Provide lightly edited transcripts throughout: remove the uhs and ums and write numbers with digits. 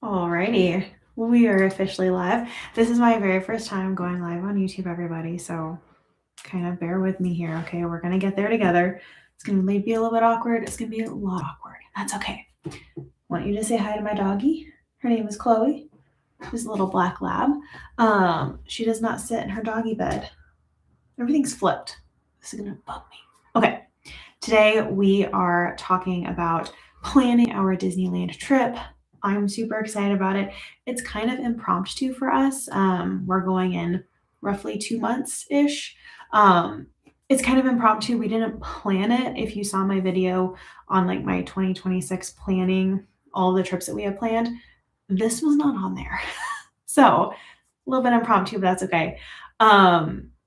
Alrighty, we are officially live. This is my very first time going live on YouTube, everybody, so kind of bear with me here, okay? We're gonna get there together. It's gonna maybe be a little bit awkward. It's gonna be a lot awkward. That's okay. Want you to say hi to my doggie. Her name is Chloe. She's a little black lab. She does not sit in her doggy bed. Everything's flipped. This is gonna bug me. Okay, today we are talking about planning our Disneyland trip. I'm super excited about it. It's kind of impromptu for us. We're going in roughly 2 months ish. Um, it's kind of impromptu. We didn't plan it. If you saw my video on like my 2026 planning, all the trips that we have planned, this was not on there. So a little bit impromptu, but that's okay.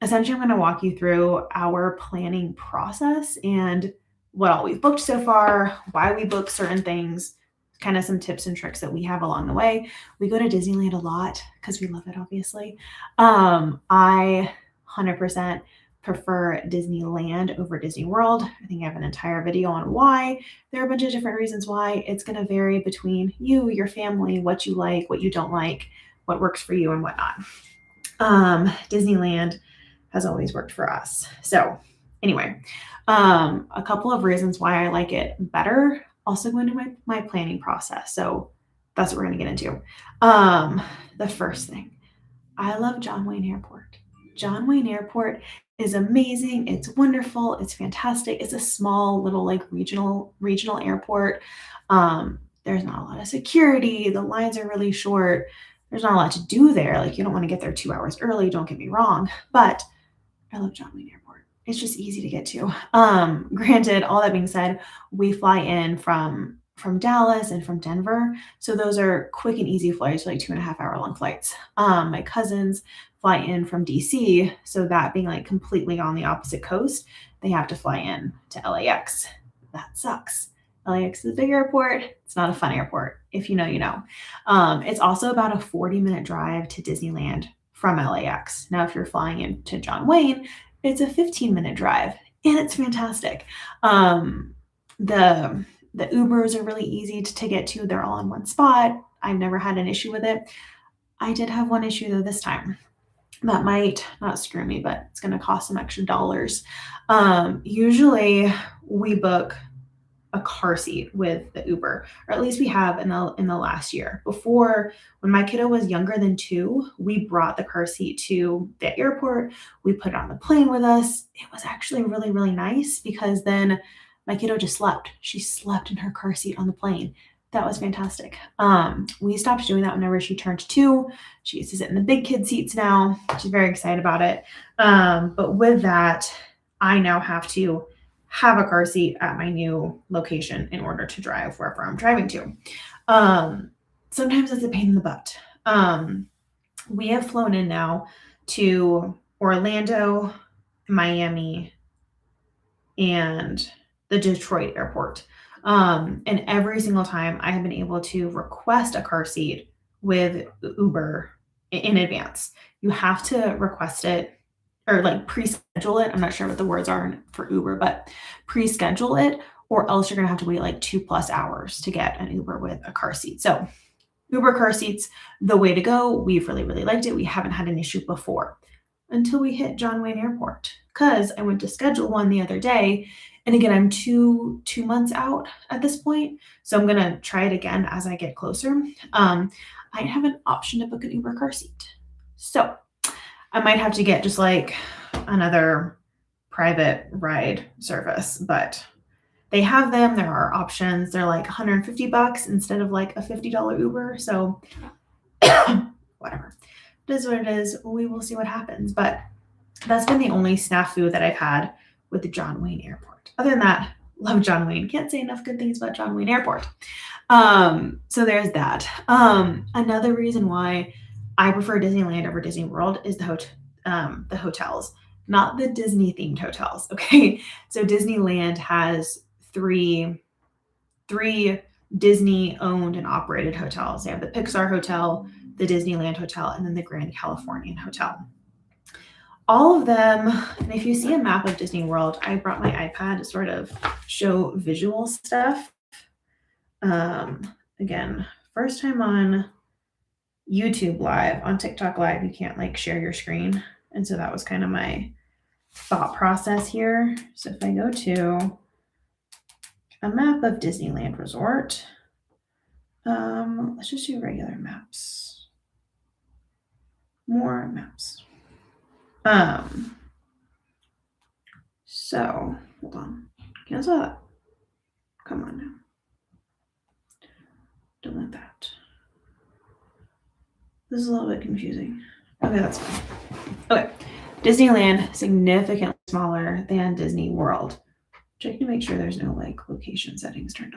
Essentially, I'm going to walk you through our planning process and what all we've booked so far, why we booked certain things, kind of some tips and tricks that we have along the way. We go to Disneyland a lot because we love it, obviously. I 100% prefer Disneyland over Disney World. I think I have an entire video on why. There are a bunch of different reasons why. It's going to vary between you, your family, what you like, what you don't like, what works for you, and whatnot. Disneyland has always worked for us. So anyway, a couple of reasons why I like it better also go into my planning process. So that's what we're going to get into. The first thing, I love John Wayne Airport. John Wayne Airport is amazing. It's wonderful. It's fantastic. It's a small little like regional airport. There's not a lot of security. The lines are really short. There's not a lot to do there. Like you don't want to get there 2 hours early. Don't get me wrong, but I love John Wayne Airport. It's just easy to get to. Granted, all that being said, we fly in from Dallas and from Denver, so those are quick and easy flights, like 2.5 hour long flights. My cousins fly in from DC, so that being like completely on the opposite coast, they have to fly in to LAX. That sucks. LAX is a big airport. It's not a fun airport. If you know, you know. It's also about a 40-minute drive to Disneyland from LAX. Now, if you're flying into John Wayne, it's a 15-minute drive, and it's fantastic. The Ubers are really easy to get to. They're all in one spot. I've never had an issue with it. I did have one issue though this time. That might not screw me, but it's going to cost some extra dollars. Usually we book a car seat with the Uber, or at least we have in the last year. Before, when my kiddo was younger than 2, we brought the car seat to the airport. We put it on the plane with us. It was actually really, really nice because then my kiddo just slept. She slept in her car seat on the plane. That was fantastic. We stopped doing that whenever she turned 2. She gets to sit in the big kid seats now. She's very excited about it. But with that, I now have to have a car seat at my new location in order to drive wherever I'm driving to. Sometimes it's a pain in the butt. We have flown in now to Orlando, Miami, and the Detroit airport. And every single time I have been able to request a car seat with Uber in advance. You have to request it or like pre-schedule it. I'm not sure what the words are for Uber, but pre-schedule it, or else you're gonna have to wait like 2+ hours to get an Uber with a car seat. So Uber car seats, the way to go. We've really, really liked it. We haven't had an issue before until we hit John Wayne Airport, because I went to schedule one the other day. And again, I'm two months out at this point, so I'm gonna try it again as I get closer. I have an option to book an Uber car seat, so I might have to get just like another private ride service, but they have them. There are options. They're like $150 instead of like a $50 Uber. So whatever. It is what it is. We will see what happens. But that's been the only snafu that I've had with the John Wayne Airport. Other than that, love John Wayne. Can't say enough good things about John Wayne Airport. So there's that. Another reason why I prefer Disneyland over Disney World is the hotels, not the Disney themed hotels. Okay. So Disneyland has three Disney owned and operated hotels. They have the Pixar Hotel, the Disneyland Hotel, and then the Grand Californian Hotel. All of them, and if you see a map of Disney World, I brought my iPad to sort of show visual stuff. Again, first time on YouTube Live. On TikTok Live, you can't like share your screen. And so that was kind of my thought process here. So if I go to a map of Disneyland Resort, let's just do regular maps. More maps. So hold on. Cancel that. Come on now. Delete that. This is a little bit confusing. Okay, that's fine. Okay. Disneyland, significantly smaller than Disney World. Checking to make sure there's no like location settings turned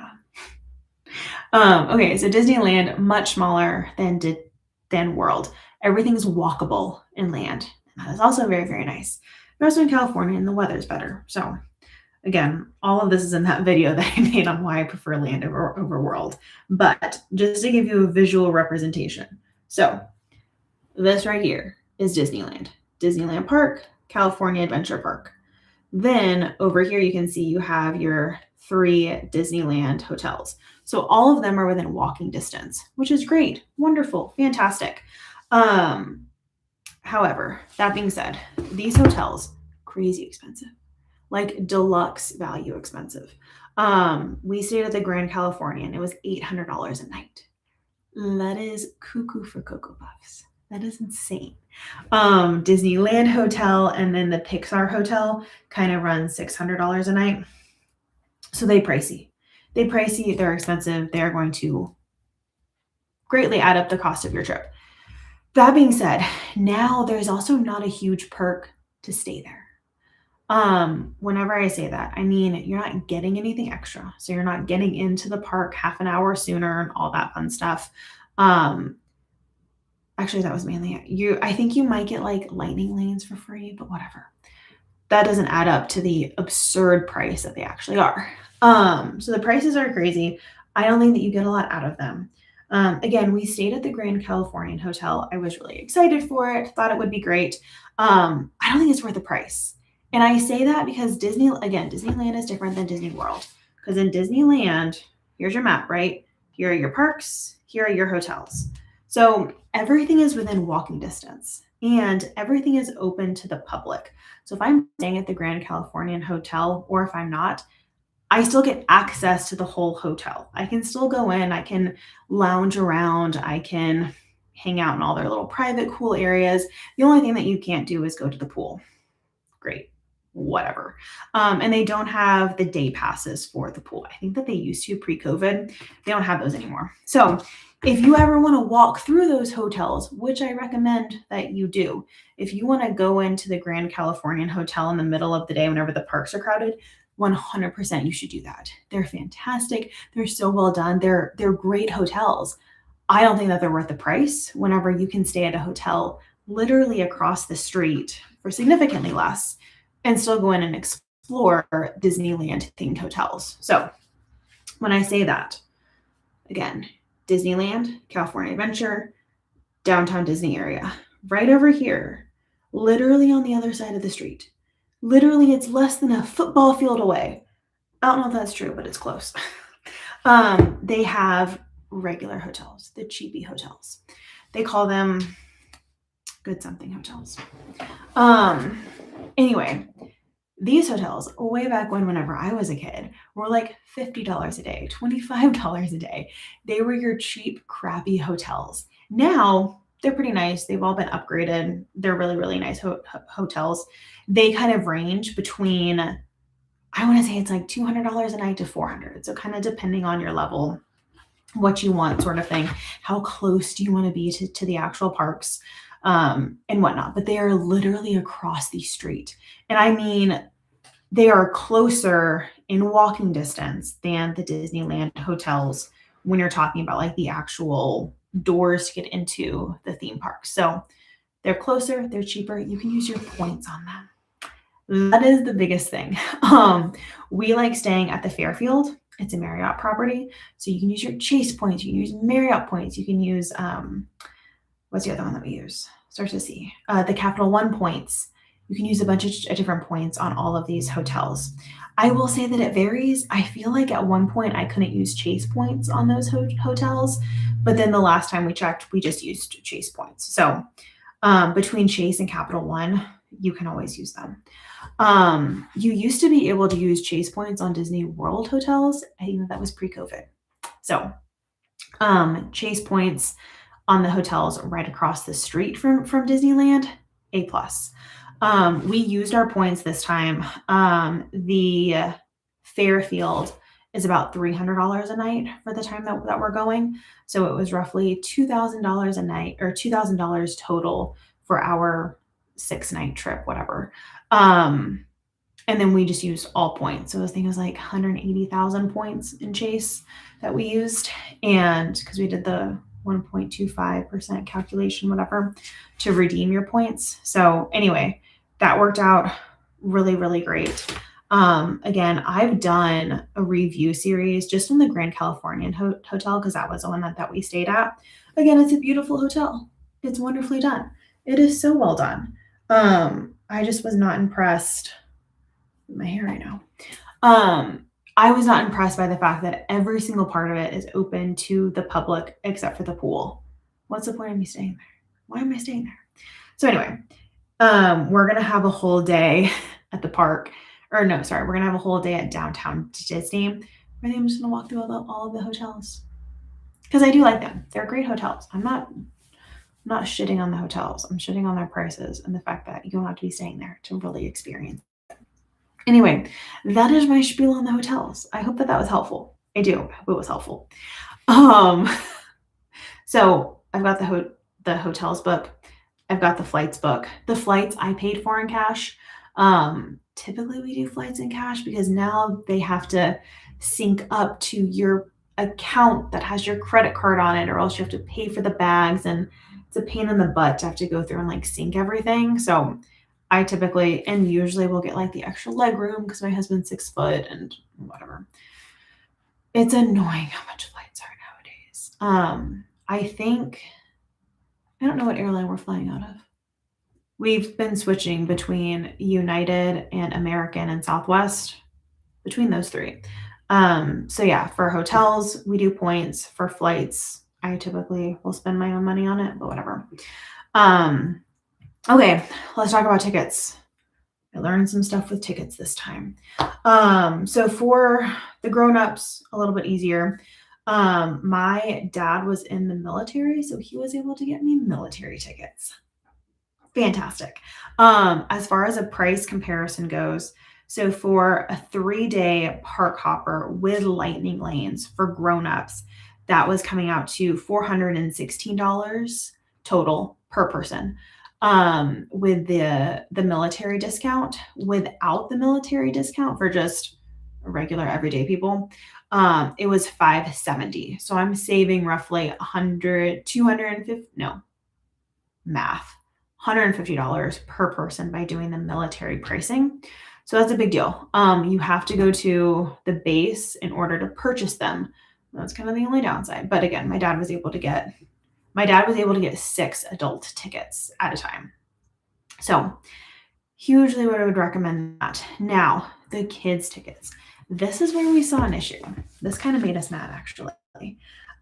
on. Okay, so Disneyland, much smaller than World. Everything's walkable inland. And that is also very, very nice. We're also in California and the weather's better. So again, all of this is in that video that I made on why I prefer land over World. But just to give you a visual representation. So this right here is Disneyland. Disneyland Park, California Adventure Park. Then over here, you can see you have your 3 Disneyland hotels. So all of them are within walking distance, which is great, wonderful, fantastic. However, that being said, these hotels, crazy expensive, like deluxe value expensive. We stayed at the Grand Californian. It was $800 a night. That is cuckoo for Cocoa Puffs. That is insane. Disneyland Hotel and then the Pixar Hotel kind of run $600 a night. So they're pricey. They're expensive. They're going to greatly add up the cost of your trip. That being said, now there's also not a huge perk to stay there. Whenever I say that, I mean, you're not getting anything extra. So you're not getting into the park half an hour sooner and all that fun stuff. Actually, that was mainly it. I think you might get like lightning lanes for free, but whatever. That doesn't add up to the absurd price that they actually are. So the prices are crazy. I don't think that you get a lot out of them. Again, we stayed at the Grand Californian Hotel. I was really excited for it, thought it would be great. I don't think it's worth the price. And I say that because Disneyland is different than Disney World. Because in Disneyland, here's your map, right? Here are your parks, here are your hotels. So everything is within walking distance and everything is open to the public. So if I'm staying at the Grand Californian Hotel, or if I'm not, I still get access to the whole hotel. I can still go in, I can lounge around, I can hang out in all their little private cool areas. The only thing that you can't do is go to the pool. Great. Whatever. And they don't have the day passes for the pool. I think that they used to pre-COVID. They don't have those anymore. So if you ever want to walk through those hotels, which I recommend that you do, if you want to go into the Grand Californian Hotel in the middle of the day whenever the parks are crowded, 100% you should do that. They're fantastic. They're so well done. They're great hotels. I don't think that they're worth the price whenever you can stay at a hotel literally across the street for significantly less and still go in and explore Disneyland themed hotels. So when I say that, again, Disneyland, California Adventure, downtown Disney area, right over here, literally on the other side of the street. Literally, it's less than a football field away. I don't know if that's true, but it's close. They have regular hotels, the cheapy hotels. They call them good something hotels. Anyway, these hotels, way back whenever I was a kid, were like $50 a day, $25 a day. They were your cheap, crappy hotels. Now, they're pretty nice. They've all been upgraded. They're really, really nice hotels. They kind of range between, I want to say it's like $200 a night to $400. So kind of depending on your level, what you want sort of thing. How close do you want to be to the actual parks and whatnot. But they are literally across the street. And I mean, they are closer in walking distance than the Disneyland hotels when you're talking about like the actual doors to get into the theme park. So they're closer, they're cheaper. You can use your points on them. That is the biggest thing. We like staying at the Fairfield. It's a Marriott property. So you can use your Chase points. You can use Marriott points. You can use, what's the other one that we use? Starts with C. The Capital One points. You can use a bunch of different points on all of these hotels. I will say that it varies. I feel like at one point I couldn't use Chase points on those hotels, but then the last time we checked, we just used Chase points. So between Chase and Capital One, you can always use them. You used to be able to use Chase points on Disney World hotels. I think that was pre-COVID. So Chase points on the hotels right across the street from Disneyland, A plus. We used our points this time. The Fairfield is about $300 a night for the time that we're going. So it was roughly $2,000 a night, or $2,000 total for our 6-night trip, whatever. And then we just used all points. So I think it was like 180,000 points in Chase that we used. And because we did the 1.25% calculation, whatever, to redeem your points. So anyway, that worked out really, really great. Again, I've done a review series just on the Grand Californian Hotel, because that was the one that we stayed at. Again, it's a beautiful hotel. It's wonderfully done. It is so well done. I just was not impressed. My hair right now. I was not impressed by the fact that every single part of it is open to the public except for the pool. What's the point of me staying there? Why am I staying there? So anyway, we're gonna have a whole day at the park. Or no, sorry, we're gonna have a whole day at downtown Disney. I think I'm just gonna walk through all of the hotels, because I do like them. They're great hotels. I'm not shitting on the hotels. I'm shitting on their prices and the fact that you don't have to be staying there to really experience. Anyway, that is my spiel on the hotels. I hope that was helpful. I do. I hope it was helpful. So I've got the hotels book. I've got the flights book. The flights I paid for in cash. Typically we do flights in cash because now they have to sync up to your account that has your credit card on it, or else you have to pay for the bags, and it's a pain in the butt to have to go through and like sync everything. So I typically and usually will get like the extra leg room because my husband's 6 foot and whatever. It's annoying how much flights are nowadays. I don't know what airline we're flying out of. We've been switching between United and American and Southwest, between those three. So yeah, for hotels, we do points. For flights, I typically will spend my own money on it, but whatever. Okay, let's talk about tickets. I learned some stuff with tickets this time. So for the grown-ups, a little bit easier. My dad was in the military, so he was able to get me military tickets. Fantastic. As far as a price comparison goes, so for a 3-day park hopper with lightning lanes for grown-ups, that was coming out to $416 total per person. With the military discount. Without the military discount for just regular everyday people, it was $570. So I'm saving roughly $150 per person by doing the military pricing. So that's a big deal. You have to go to the base in order to purchase them. That's kind of the only downside. But again, my dad was able to get 6 adult tickets at a time. So hugely would recommend that. Now, the kids tickets. This is where we saw an issue. This kind of made us mad, actually.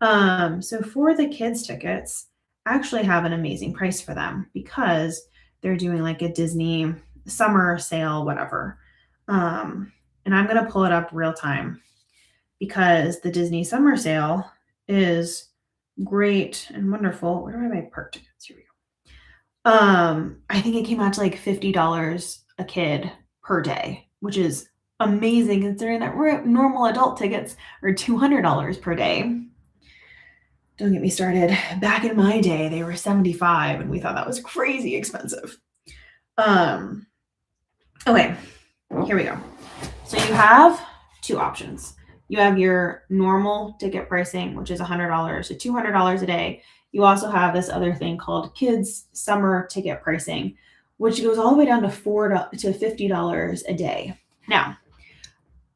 So for the kids tickets, I actually have an amazing price for them because they're doing like a Disney summer sale, whatever. And I'm going to pull it up real time because the Disney summer sale is great and wonderful. Where do I buy park tickets? Here we go. I think it came out to like $50 a kid per day, which is amazing considering that normal adult tickets are $200 per day. Don't get me started. Back in my day, they were $75 and we thought that was crazy expensive. Okay, here we go. So you have 2 options. You have your normal ticket pricing, which is $100 to $200 a day. You also have this other thing called kids summer ticket pricing, which goes all the way down to $4 to $50 a day. Now,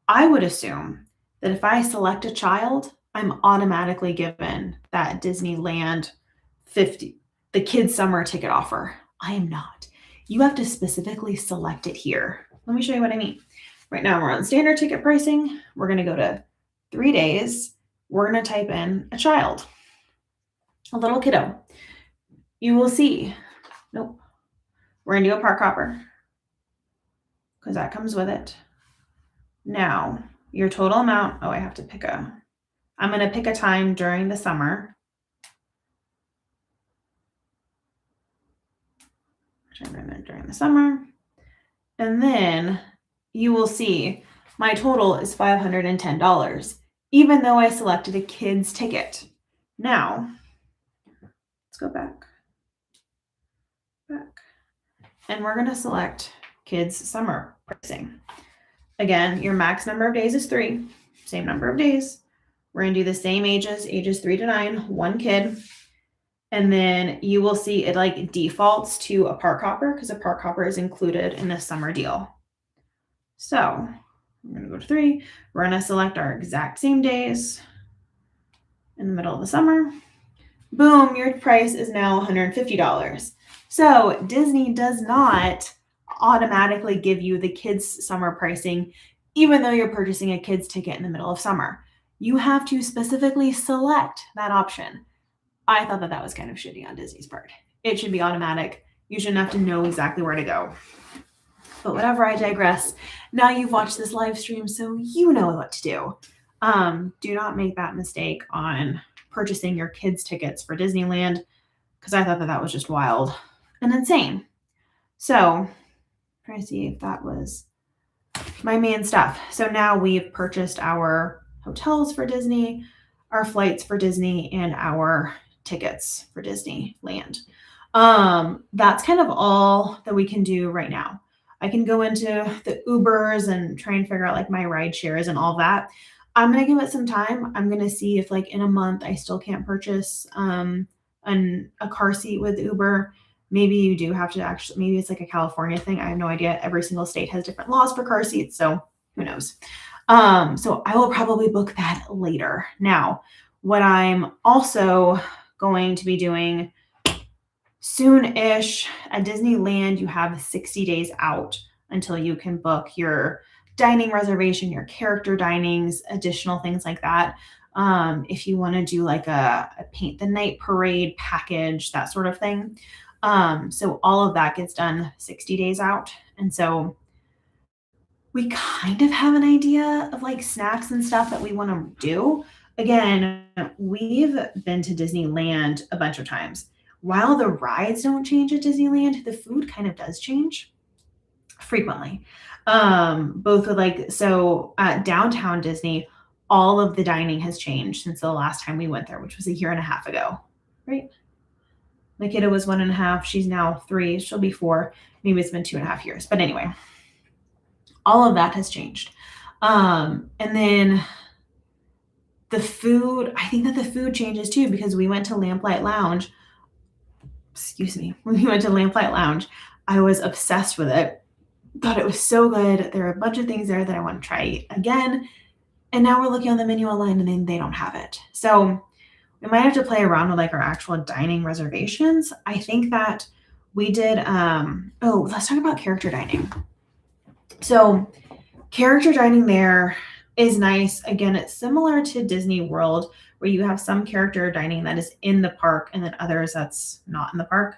I would assume that if I select a child, I'm automatically given that Disneyland the kids summer ticket offer. I am not. you have to specifically select it here. Let me show you what I mean. Right now we're on standard ticket pricing. We're going to go to 3 days. We're going to type in a child, a little kiddo. You will see, nope, we're going to do a park hopper because that comes with it. Now, your total amount, oh, I have to pick I'm going to pick a time during the summer. During the summer. And then you will see my total is $510, even though I selected a kid's ticket. Now, let's go back. And we're going to select kids summer pricing. Again, your max number of days is 3, same number of days. We're going to do the same ages 3 to 9, 1 kid. And then you will see it like defaults to a park hopper because a park hopper is included in the summer deal. So I'm going to go to 3. We're going to select our exact same days in the middle of the summer. Boom, your price is now $150. So Disney does not automatically give you the kids' summer pricing, even though you're purchasing a kids' ticket in the middle of summer. You have to specifically select that option. I thought that was kind of shitty on Disney's part. It should be automatic. You shouldn't have to know exactly where to go. But whatever, I digress. Now you've watched this live stream, so you know what to do. Do not make that mistake on purchasing your kids' tickets for Disneyland, because I thought that was just wild and insane. So, trying to see if that was my main stuff. So now we've purchased our hotels for Disney, our flights for Disney, and our tickets for Disneyland. That's kind of all that we can do right now. I can go into the Ubers and try and figure out like my ride shares and all that. I'm going to give it some time. I'm going to see if like in a month I still can't purchase a car seat with Uber. Maybe you do have to actually, maybe it's like a California thing. I have no idea. Every single state has different laws for car seats. So who knows? So I will probably book that later. Now, what I'm also going to be doing soon-ish at Disneyland, you have 60 days out until you can book your dining reservation, your character dinings, additional things like that. If you want to do like a paint the night parade package, that sort of thing. So all of that gets done 60 days out. And so we kind of have an idea of like snacks and stuff that we want to do. Again, we've been to Disneyland a bunch of times. While the rides don't change at Disneyland, the food kind of does change frequently. Both with like, so at downtown Disney, all of the dining has changed since the last time we went there, which was a year and a half ago, right? My kiddo was 1.5. She's now 3. She'll be 4. Maybe it's been 2.5 years. But anyway, all of that has changed. And then the food, I think that the food changes too, because we went to Lamplight Lounge. When we went to Lamplight Lounge, I was obsessed with it. Thought it was so good. There are a bunch of things there that I want to try again. And now we're looking on the menu online and then they don't have it. So we might have to play around with like our actual dining reservations. I think that we did, let's talk about character dining. So character dining there is nice. Again, it's similar to Disney World where you have some character dining that is in the park and then others that's not in the park.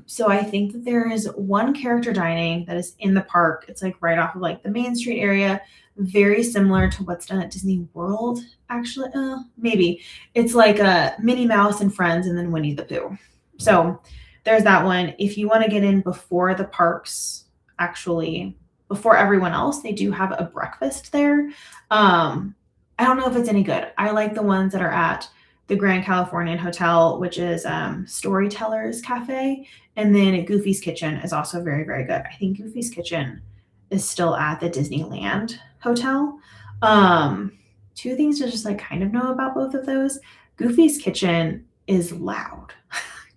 So I think that there is one character dining that is in the park. It's like right off of like the Main Street area, very similar to what's done at Disney World. Actually, maybe it's like a Minnie Mouse and Friends and then Winnie the Pooh. So there's that one. If you want to get in before the parks, actually before everyone else, they do have a breakfast there. I don't know if it's any good. I like the ones that are at the Grand Californian Hotel, which is Storytellers Cafe. And then Goofy's Kitchen is also very, very good. I think Goofy's Kitchen is still at the Disneyland Hotel. 2 things to just like kind of know about both of those. Goofy's Kitchen is loud.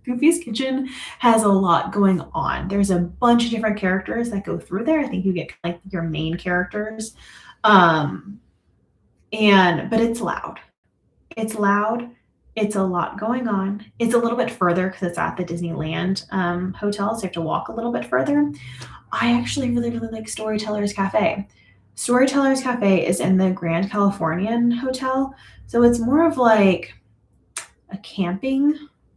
Goofy's Kitchen has a lot going on. There's a bunch of different characters that go through there. I think you get like your main characters. But it's loud. It's loud It's a lot going on. It's a little bit further because it's at the Disneyland hotel, so you have to walk a little bit further. I actually really, really like Storytellers Cafe. Storytellers Cafe is in the Grand Californian Hotel, so it's more of like a camping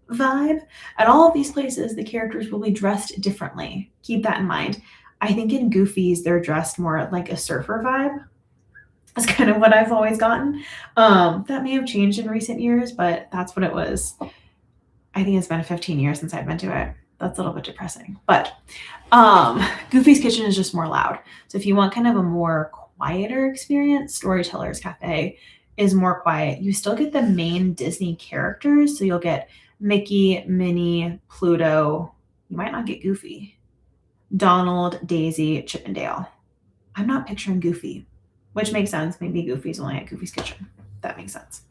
vibe. At all of these places, the characters will be dressed differently. Keep that in mind. I think in Goofy's, they're dressed more like a surfer vibe. That's kind of what I've always gotten. That may have changed in recent years, but that's what it was. I think it's been 15 years since I've been to it. That's a little bit depressing. But Goofy's Kitchen is just more loud. So if you want kind of a more quieter experience, Storytellers Cafe is more quiet. You still get the main Disney characters. So you'll get Mickey, Minnie, Pluto. You might not get Goofy. Donald, Daisy, Chip and Dale. I'm not picturing Goofy, which makes sense. Maybe Goofy's only at Goofy's Kitchen. That makes sense.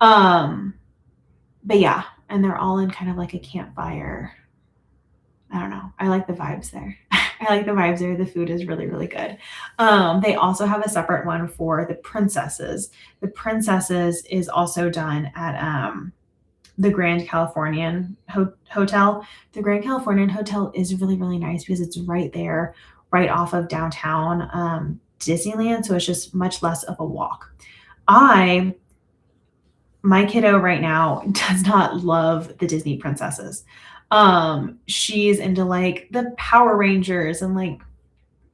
But yeah, and they're all in kind of like a campfire. I don't know. I like the vibes there. I like the vibes there. The food is really, really good. They also have a separate one for the princesses. The princesses is also done at the Grand Californian Hotel. The Grand Californian Hotel is really, really nice because it's right there, right off of downtown Disneyland. So it's just much less of a walk. My kiddo right now does not love the Disney princesses. She's into like the Power Rangers and like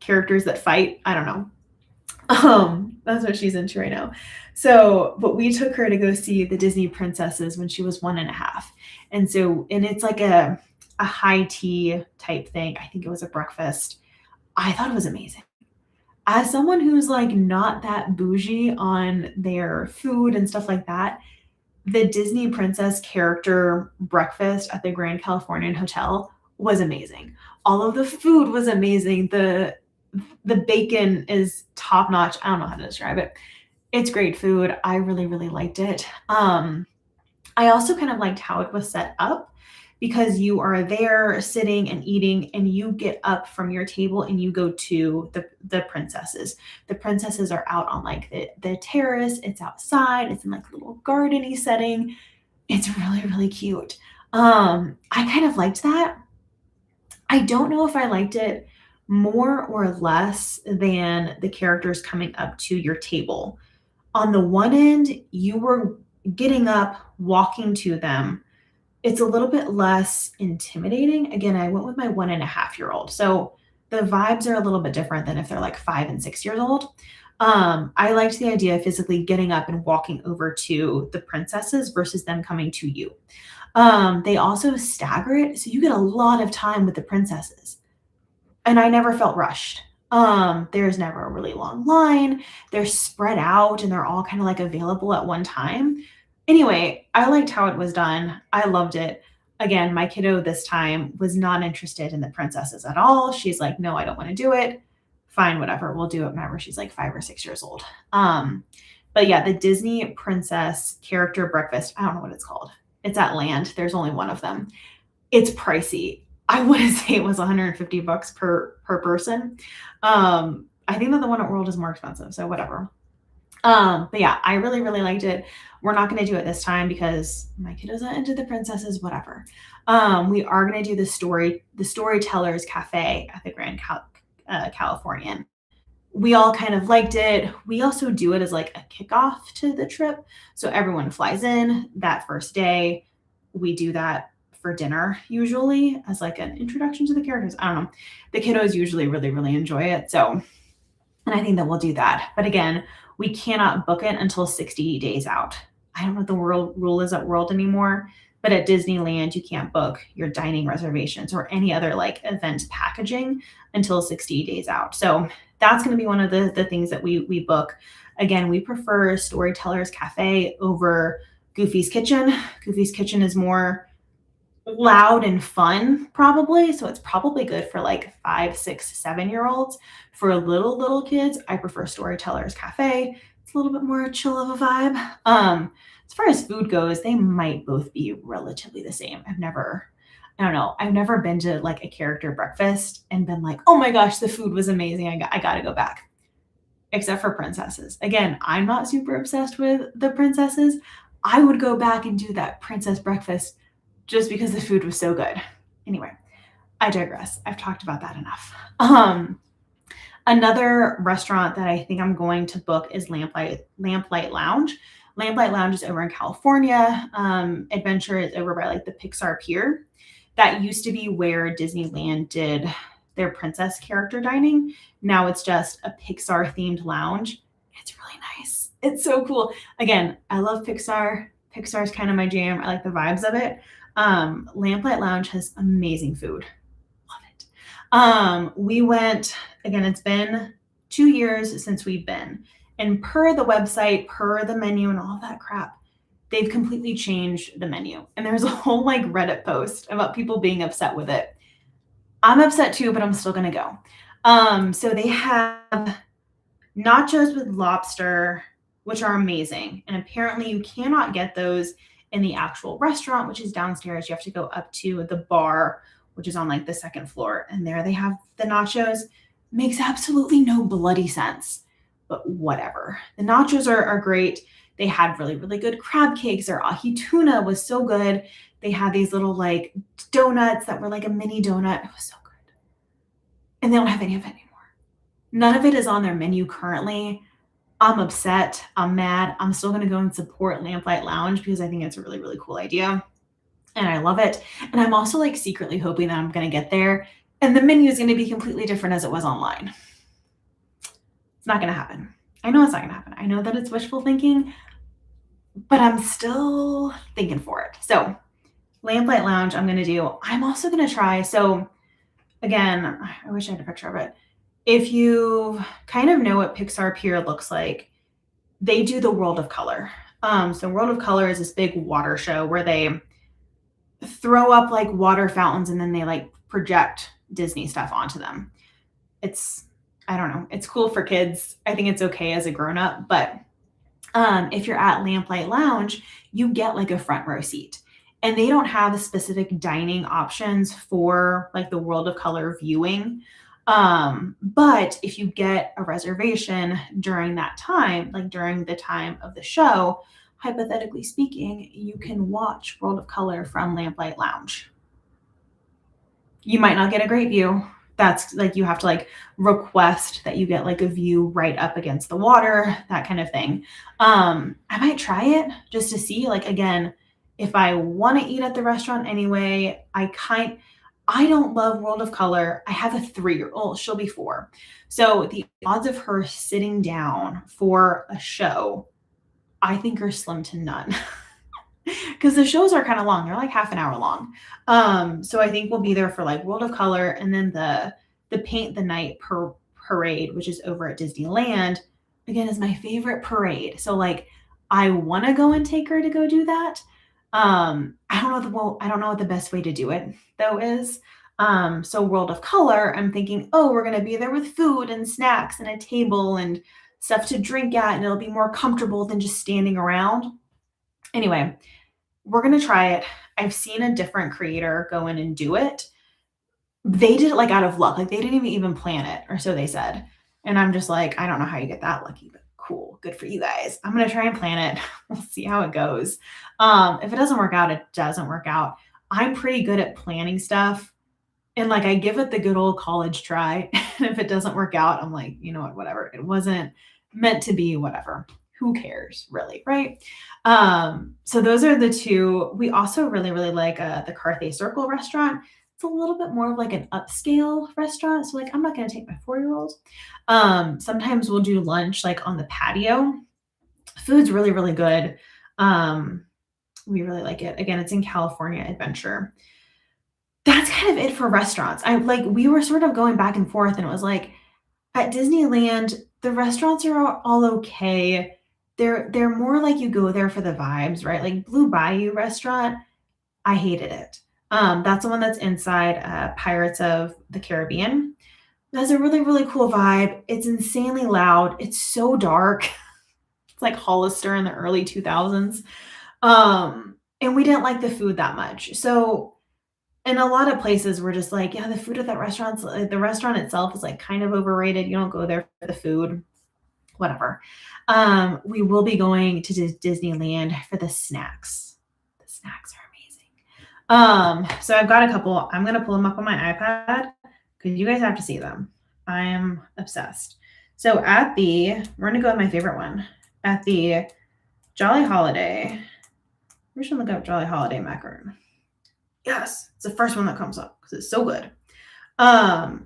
characters that fight. I don't know. That's what she's into right now. So, but we took her to go see the Disney princesses when she was 1.5. And it's like a high tea type thing. I think it was a breakfast. I thought it was amazing. As someone who's like not that bougie on their food and stuff like that, the Disney princess character breakfast at the Grand Californian Hotel was amazing. All of the food was amazing. The bacon is top notch. I don't know how to describe it. It's great food. I really, really liked it. I also kind of liked how it was set up because you are there sitting and eating and you get up from your table and you go to the princesses. The princesses are out on like the terrace. It's outside. It's in like a little gardeny setting. It's really, really cute. I kind of liked that. I don't know if I liked it more or less than the characters coming up to your table. On the one end, you were getting up, walking to them. It's a little bit less intimidating. Again, I went with my 1.5-year-old. So the vibes are a little bit different than if they're like 5 and 6 years old. I liked the idea of physically getting up and walking over to the princesses versus them coming to you. They also stagger it, so you get a lot of time with the princesses. And I never felt rushed. There's never a really long line. They're spread out and they're all kind of like available at one time. Anyway, I liked how it was done. I loved it. Again, my kiddo this time was not interested in the princesses at all. She's like, no, I don't want to do it. Fine, whatever. We'll do it whenever she's like 5 or 6 years old. But yeah, the Disney princess character breakfast, I don't know what it's called. It's at Land. There's only one of them. It's pricey. I want to say it was $150 per person. I think that the one at World is more expensive, so whatever. But yeah, I really, really liked it. We're not going to do it this time because my kiddo's not into the princesses, whatever. We are going to do the Storytellers Cafe at the Grand Californian. We all kind of liked it. We also do it as like a kickoff to the trip. So everyone flies in that first day. We do that for dinner usually as like an introduction to the characters. I don't know. The kiddos usually really, really enjoy it. So, and I think that we'll do that. But again, we cannot book it until 60 days out. I don't know what the rule is at World anymore, but at Disneyland, you can't book your dining reservations or any other like event packaging until 60 days out. So that's going to be one of the things that we book. Again, we prefer Storytellers Cafe over Goofy's Kitchen. Goofy's Kitchen is more loud and fun probably, so it's probably good for like 5, 6, 7-year-olds. For little kids, I prefer Storytellers Cafe. It's a little bit more chill of a vibe. As far as food goes, they might both be relatively the same. I've never been to like a character breakfast and been like, oh my gosh, the food was amazing, I gotta go back. Except for princesses. Again, I'm not super obsessed with the princesses. I would go back and do that princess breakfast just because the food was so good. Anyway, I digress. I've talked about that enough. Another restaurant that I think I'm going to book is Lamplight Lounge. Lamplight Lounge is over in California. Adventure is over by like the Pixar Pier. That used to be where Disneyland did their princess character dining. Now it's just a Pixar themed lounge. It's really nice. It's so cool. Again, I love Pixar. Pixar is kind of my jam. I like the vibes of it. Lamplight Lounge has amazing food. Love it. We went, again, it's been 2 years since we've been. And per the website, per the menu and all that crap, they've completely changed the menu. And there's a whole like Reddit post about people being upset with it. I'm upset too, but I'm still going to go. So they have nachos with lobster, which are amazing. And apparently you cannot get those in the actual restaurant, which is downstairs. You have to go up to the bar, which is on like the second floor. And there they have the nachos. Makes absolutely no bloody sense, but whatever. The nachos are great. They had really, really good crab cakes. Their ahi tuna was so good. They had these little like donuts that were like a mini donut. It was so good. And they don't have any of it anymore. None of it is on their menu currently. I'm upset. I'm mad. I'm still going to go and support Lamplight Lounge because I think it's a really, really cool idea. And I love it. And I'm also like secretly hoping that I'm going to get there and the menu is going to be completely different as it was online. It's not going to happen. I know it's not going to happen. I know that it's wishful thinking, but I'm still thinking for it. So Lamplight Lounge, I'm going to do. I'm also going to try. So again, I wish I had a picture of it. If you kind of know what Pixar Pier looks like, they do the World of Color. So World of Color is this big water show where they throw up like water fountains and then they like project Disney stuff onto them. I don't know. It's cool for kids. I think it's okay as a grown-up, but if you're at Lamplight Lounge, you get like a front row seat. And they don't have specific dining options for like the World of Color viewing. But if you get a reservation during that time, like during the time of the show, hypothetically speaking, you can watch World of Color from Lamplight Lounge. You might not get a great view. That's like you have to like request that you get like a view right up against the water, that kind of thing. I might try it just to see, like, again, if I want to eat at the restaurant anyway. I don't love World of Color. I have a 3-year-old. She'll be 4. So the odds of her sitting down for a show, I think, are slim to none. Because the shows are kind of long. They're like half an hour long. So I think we'll be there for like World of Color and then the Paint the Night parade, which is over at Disneyland, again, is my favorite parade. So like I want to go and take her to go do that. I don't know what the best way to do it though is. So World of Color, I'm thinking, oh, we're going to be there with food and snacks and a table and stuff to drink at, and it'll be more comfortable than just standing around. Anyway, we're going to try it. I've seen a different creator go in and do it. They did it like out of luck. Like they didn't even plan it, or so they said. And I'm just like, I don't know how you get that lucky, but cool. Good for you guys. I'm going to try and plan it. We'll see how it goes. If it doesn't work out, it doesn't work out. I'm pretty good at planning stuff. And like, I give it the good old college try. And if it doesn't work out, I'm like, you know what, whatever. It wasn't meant to be, whatever. Who cares, really, right? So those are the two. We also really, really like the Carthay Circle restaurant. It's a little bit more of like an upscale restaurant. So like, I'm not going to take my 4-year-old. Sometimes we'll do lunch like on the patio. Food's really, really good. We really like it. Again, it's in California Adventure. That's kind of it for restaurants. We were sort of going back and forth, and it was like at Disneyland, the restaurants are all okay. They're more like you go there for the vibes, right? Like Blue Bayou restaurant, I hated it. That's the one that's inside Pirates of the Caribbean. That's a really, really cool vibe. It's insanely loud. It's so dark. It's like Hollister in the early 2000s. And we didn't like the food that much. So in a lot of places, we're just like, yeah, the food at that restaurant, the restaurant itself is like kind of overrated. You don't go there for the food. whatever. We will be going to Disneyland for the snacks. The snacks are amazing. So I've got a couple. I'm gonna pull them up on my iPad because you guys have to see them. I am obsessed. So we're gonna go with my favorite one at the Jolly Holiday. We should look up Jolly Holiday macaroon. Yes, it's the first one that comes up because it's so good.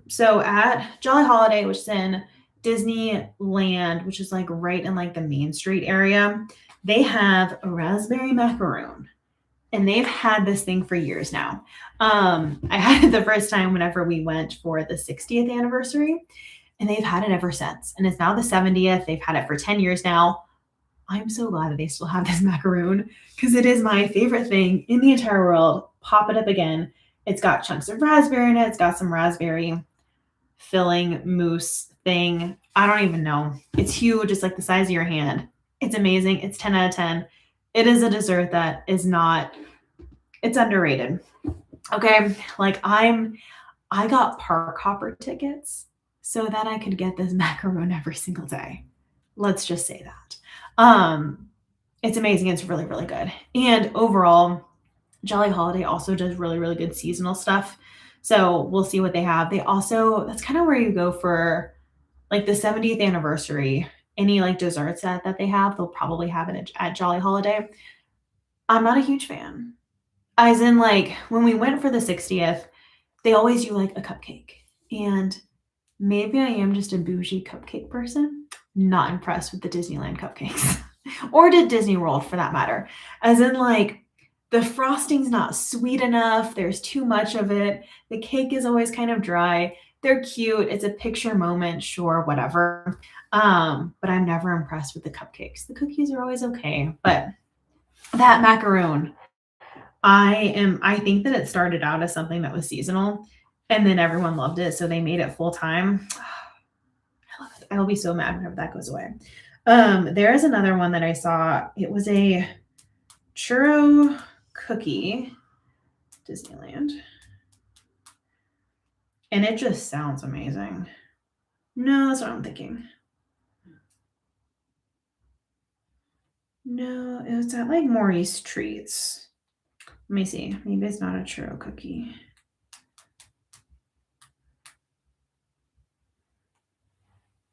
So at Jolly Holiday, which is in Disneyland, which is like right in like the Main Street area, they have a raspberry macaroon. And they've had this thing for years now. I had it the first time whenever we went for the 60th anniversary, and they've had it ever since. And it's now the 70th. They've had it for 10 years now. I'm so glad that they still have this macaroon because it is my favorite thing in the entire world. Pop it up again. It's got chunks of raspberry in it. It's got some raspberry filling mousse thing. I don't even know. It's huge. It's like the size of your hand. It's amazing. It's 10 out of 10. It is a dessert that is not, it's underrated. Okay. Like I got park hopper tickets so that I could get this macaroon every single day. Let's just say that. It's amazing. It's really, really good. And overall, Jolly Holiday also does really, really good seasonal stuff. So we'll see what they have. They also, that's kind of where you go for like the 70th anniversary. Any like desserts that they have, they'll probably have it at Jolly Holiday. I'm not a huge fan. As in, like, when we went for the 60th, they always do like a cupcake. And maybe I am just a bougie cupcake person. Not impressed with the Disneyland cupcakes. Or did Disney World for that matter. As in, like, the frosting's not sweet enough. There's too much of it. The cake is always kind of dry. They're cute. It's a picture moment, sure, whatever. But I'm never impressed with the cupcakes. The cookies are always okay, but that macaroon, I think that it started out as something that was seasonal and then everyone loved it, so they made it full time. I love it. I'll be so mad whenever that goes away. There is another one that I saw. It was a churro cookie, Disneyland. And it just sounds amazing. No, that's what I'm thinking. No, it was at like Maurice Treats. Let me see. Maybe it's not a churro cookie.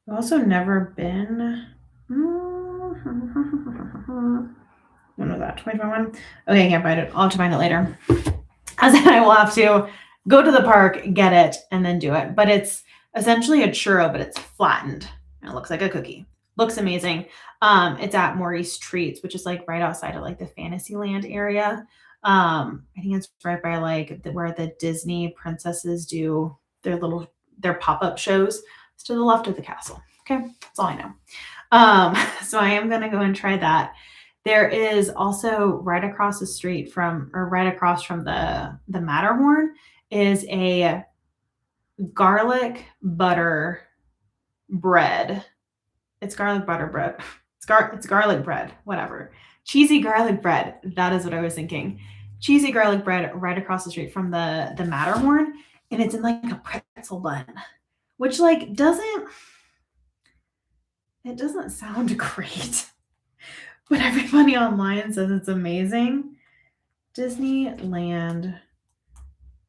I've also never been. When was that? 2021? Okay, I can't find it. I'll have to find it later. As in, I will have to go to the park, get it, and then do it. But it's essentially a churro, but it's flattened. And it looks like a cookie. Looks amazing. It's at Maurice Treats, which is like right outside of like the Fantasyland area. I think it's right by like where the Disney princesses do their pop-up shows. It's to the left of the castle. Okay, that's all I know. So I am gonna go and try that. There is also right across the street from, or right across from the Matterhorn, is a garlic butter bread. It's garlic butter bread. It's garlic bread, whatever. Cheesy garlic bread. That is what I was thinking. Cheesy garlic bread right across the street from the Matterhorn, and it's in like a pretzel bun, which like doesn't sound great. But everybody online says it's amazing. Disneyland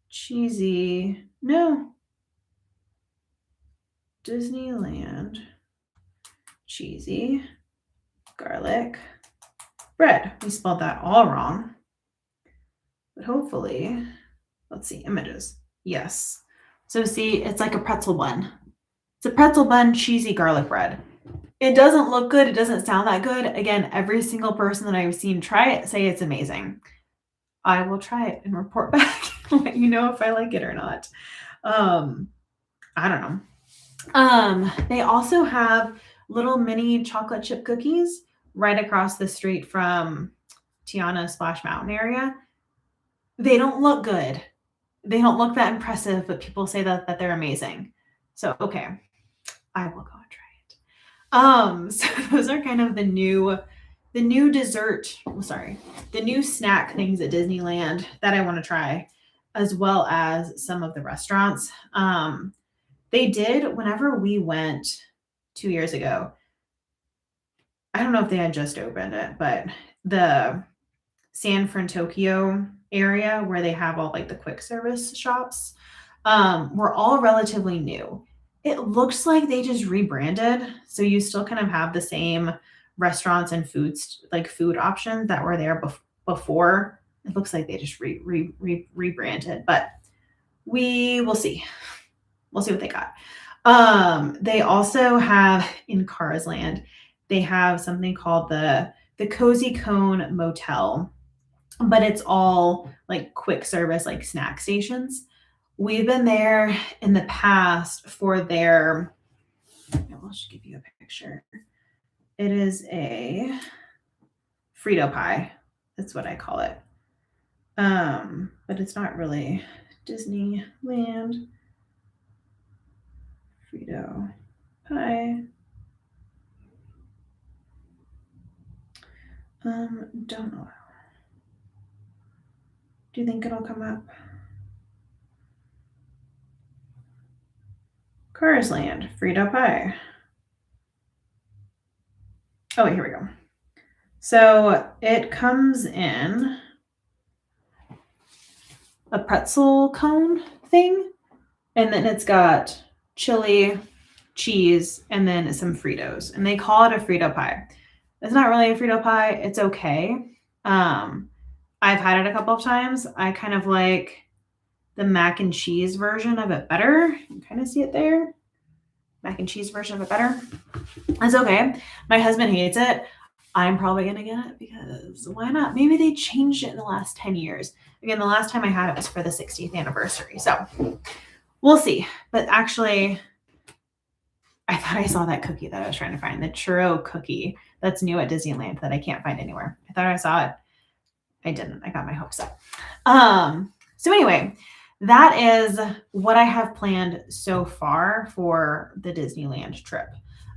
cheesy. No. Disneyland cheesy garlic bread. We spelled that all wrong. But hopefully, let's see, images. Yes. So see, it's like a pretzel bun. It's a pretzel bun, cheesy garlic bread. It doesn't look good. It doesn't sound that good. Again, every single person that I've seen try it say it's amazing. I will try it and report back and let you know if I like it or not. I don't know. They also have little mini chocolate chip cookies right across the street from Tiana Splash Mountain area. They don't look good. They don't look that impressive, but people say that they're amazing. So, okay, I will go and try it. So those are kind of the new dessert, the new snack things at Disneyland that I want to try, as well as some of the restaurants. They did, whenever we went 2 years ago, I don't know if they had just opened it, but the San Francisco area where they have all like the quick service shops, were all relatively new. It looks like they just rebranded, so you still kind of have the same restaurants and foods, like food options that were there before. It looks like they just rebranded, but we will see. We'll see what they got. They also have in Cars Land, they have something called the Cozy Cone Motel, but it's all like quick service, like snack stations. We've been there in the past for their, I'll just give you a picture. It is a Frito pie. That's what I call it. But it's not really Disneyland Frito pie. Don't know. Do you think it'll come up? Cars Land, Frito pie. Oh, wait, here we go. So it comes in a pretzel cone thing, and then it's got chili, cheese, and then some Fritos, and they call it a Frito pie. It's not really a Frito pie. It's okay. I've had it a couple of times. I kind of like the mac and cheese version of it better. You kind of see it there. Mac and cheese version of it better. It's okay. My husband hates it. I'm probably going to get it because why not? Maybe they changed it in the last 10 years. Again, the last time I had it was for the 60th anniversary. So we'll see. But actually, I thought I saw that cookie that I was trying to find, the churro cookie that's new at Disneyland that I can't find anywhere. I thought I saw it. I didn't. I got my hopes up. So anyway, that is what I have planned so far for the Disneyland trip.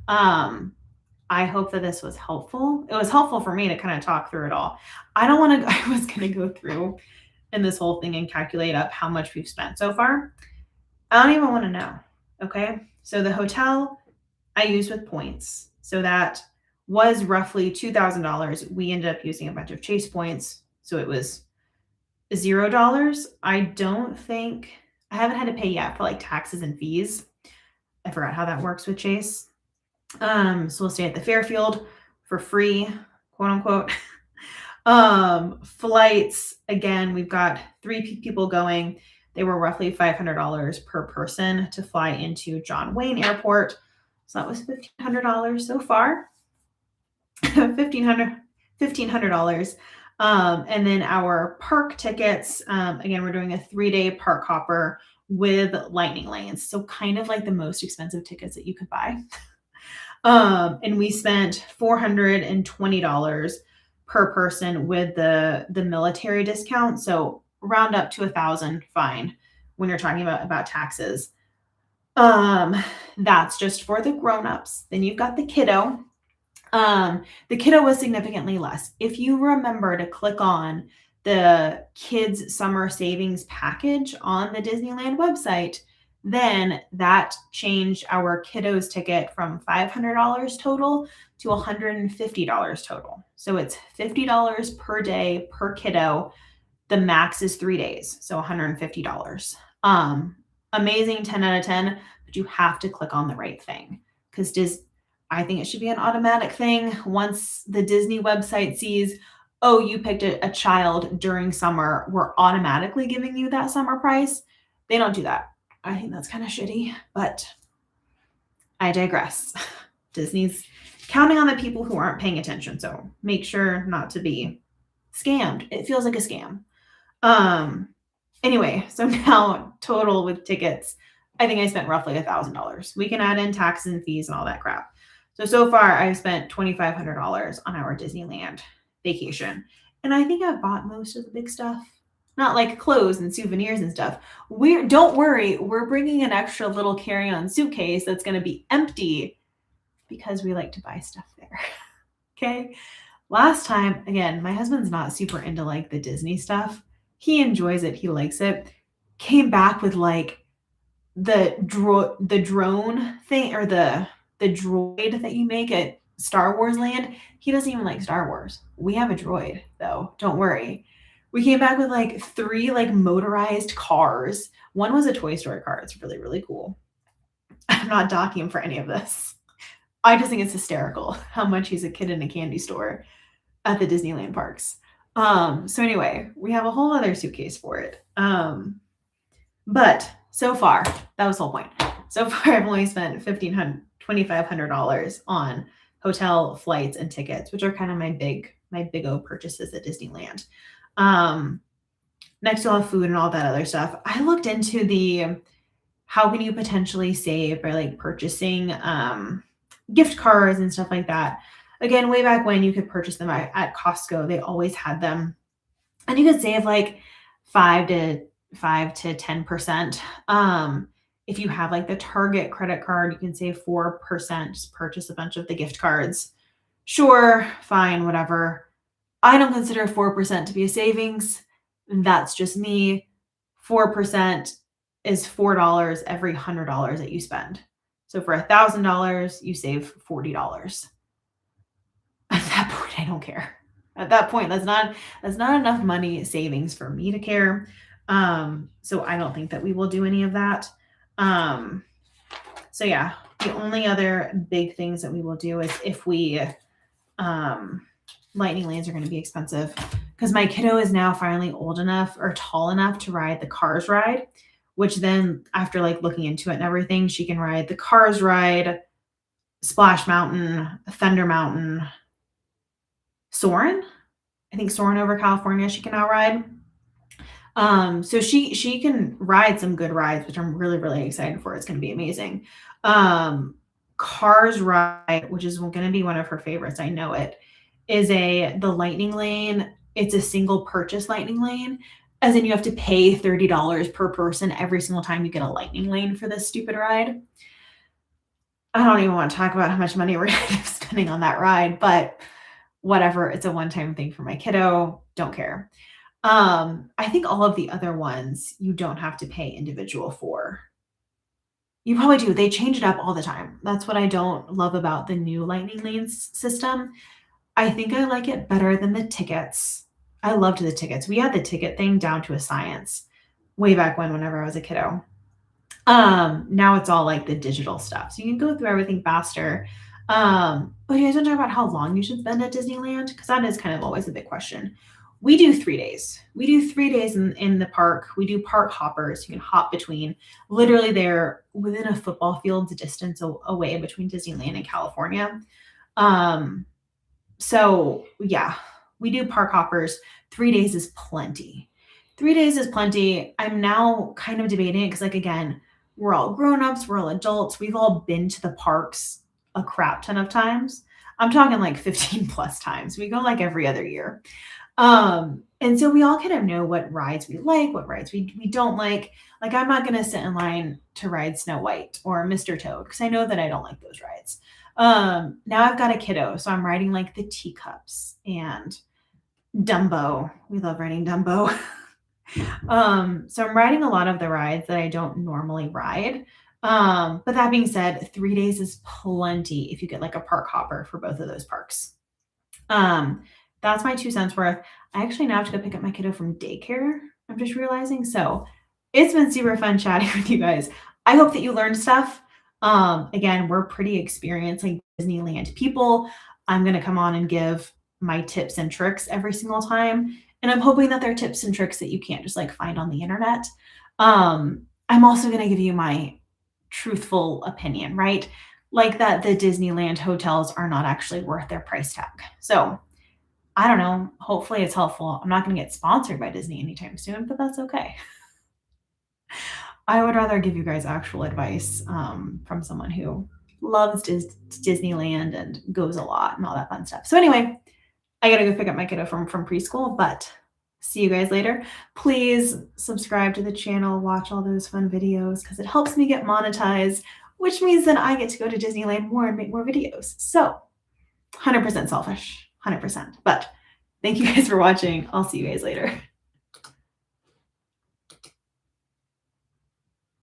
I hope that this was helpful. It was helpful for me to kind of talk through it all. I was going to go through in this whole thing and calculate up how much we've spent so far. I don't even want to know. Okay. So the hotel I used with points. So that was roughly $2,000. We ended up using a bunch of Chase points. So it was $0. I haven't had to pay yet for like taxes and fees. I forgot how that works with Chase. So we'll stay at the Fairfield for free, quote unquote. Flights, again, we've got 3 people going. They were roughly $500 per person to fly into John Wayne Airport. So that was $1,500 so far. $1,500. And then our park tickets, again, we're doing a 3-day park hopper with lightning lanes. So kind of like the most expensive tickets that you could buy. And we spent $420 per person with the military discount. So round up to $1,000, fine, when you're talking about taxes. That's just for the grown-ups. Then you've got the kiddo. The kiddo was significantly less. If you remember to click on the kids summer savings package on the Disneyland website, then that changed our kiddos ticket from $500 total to $150 total. So it's $50 per day per kiddo. The max is 3 days, so $150. Amazing, 10 out of 10, but you have to click on the right thing because I think it should be an automatic thing. Once the Disney website sees, oh, you picked a child during summer, we're automatically giving you that summer price. They don't do that. I think that's kind of shitty, but I digress. Disney's counting on the people who aren't paying attention, so make sure not to be scammed. It feels like a scam. Anyway, so now total with tickets, I think I spent roughly $1,000. We can add in taxes and fees and all that crap. So far I've spent $2,500 on our Disneyland vacation. And I think I've bought most of the big stuff. Not like clothes and souvenirs and stuff. Don't worry, we're bringing an extra little carry-on suitcase that's going to be empty because we like to buy stuff there. Okay. Last time, again, my husband's not super into like the Disney stuff. He enjoys it. He likes it. Came back with like the drone thing or the droid that you make at Star Wars land. He doesn't even like Star Wars. We have a droid though. Don't worry. We came back with like 3 like motorized cars. One was a Toy Story car. It's really, really cool. I'm not docking him for any of this. I just think it's hysterical how much he's a kid in a candy store at the Disneyland parks. So anyway, we have a whole other suitcase for it. But so far, that was the whole point. So far, I've only spent $2,500 on hotel, flights, and tickets, which are kind of my big O purchases at Disneyland. Next, you'll have food and all that other stuff. I looked into the how can you potentially save by like purchasing gift cards and stuff like that. Again, way back when you could purchase them at Costco, they always had them, and you could save like 5 to 10%. If you have like the Target credit card, you can save 4%. Just purchase a bunch of the gift cards. Sure, fine, whatever. I don't consider 4% to be a savings. That's just me. 4% is $4 every $100 that you spend. So for $1,000, you save $40. At that point, I don't care. At that point, that's not enough money savings for me to care. So I don't think that we will do any of that. So yeah, the only other big things that we will do is if we lightning lanes are going to be expensive because my kiddo is now finally old enough or tall enough to ride the Cars ride, which then after like looking into it and everything, she can ride the Cars ride, Splash Mountain, Thunder Mountain, Soarin'. I think Soarin' over California she can now ride. So she can ride some good rides, which I'm really, really excited for. It's going to be amazing. Cars ride, which is going to be one of her favorites. I know it is the lightning lane. It's a single purchase lightning lane, as in you have to pay $30 per person every single time you get a lightning lane for this stupid ride. I don't even want to talk about how much money we're going to be spending on that ride, but whatever. It's a one-time thing for my kiddo. Don't care. I think all of the other ones you don't have to pay individual for. You probably do. They change it up all the time. That's what I don't love about the new lightning lanes system. I think I like it better than the tickets. I loved the tickets. We had the ticket thing down to a science way back whenever I was a kiddo. Now it's all like the digital stuff. So you can go through everything faster. But you guys want to talk about how long you should spend at Disneyland? Because that is kind of always a big question. We do 3 days. We do 3 days in the park. We do park hoppers. You can hop between. Literally, they're within a football field's distance away between Disneyland and California. So yeah, we do park hoppers. 3 days is plenty. 3 days is plenty. I'm now kind of debating it because, like, again, we're all grown-ups. We're all adults. We've all been to the parks a crap ton of times. I'm talking like 15 plus times. We go like every other year. And so we all kind of know what rides we like, what rides we don't like. Like, I'm not going to sit in line to ride Snow White or Mr. Toad because I know that I don't like those rides. Now I've got a kiddo, so I'm riding like the teacups and Dumbo. We love riding Dumbo. So I'm riding a lot of the rides that I don't normally ride. But that being said, 3 days is plenty if you get like a park hopper for both of those parks. That's my 2 cents worth. I actually now have to go pick up my kiddo from daycare. I'm just realizing. So it's been super fun chatting with you guys. I hope that you learned stuff. Again, we're pretty experienced like Disneyland people. I'm going to come on and give my tips and tricks every single time. And I'm hoping that they're tips and tricks that you can't just like find on the internet. I'm also going to give you my truthful opinion, right? Like that the Disneyland hotels are not actually worth their price tag. So I don't know. Hopefully it's helpful. I'm not going to get sponsored by Disney anytime soon, but that's okay. I would rather give you guys actual advice from someone who loves Disneyland and goes a lot and all that fun stuff. So anyway, I got to go pick up my kiddo from preschool, but see you guys later. Please subscribe to the channel, watch all those fun videos because it helps me get monetized, which means that I get to go to Disneyland more and make more videos. So 100% selfish, 100%. But thank you guys for watching. I'll see you guys later.